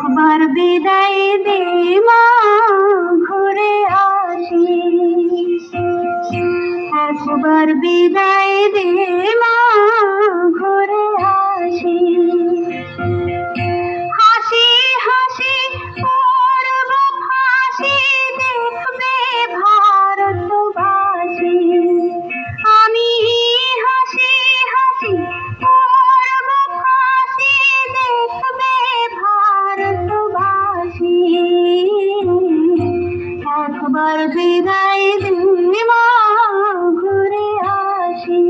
একবার বিদায় দে মা, ঘুরে আসি। একবার বিদায় দে মা, ঘুরে আসি। হাসি হাসি করব ফাঁসি, দেখবে ভারতবাসী। আমি হাসি হাসি করব ফাঁসি, দেখবে ভারতবাসী। একবার বিদায় দে মা, ঘুরে আসি।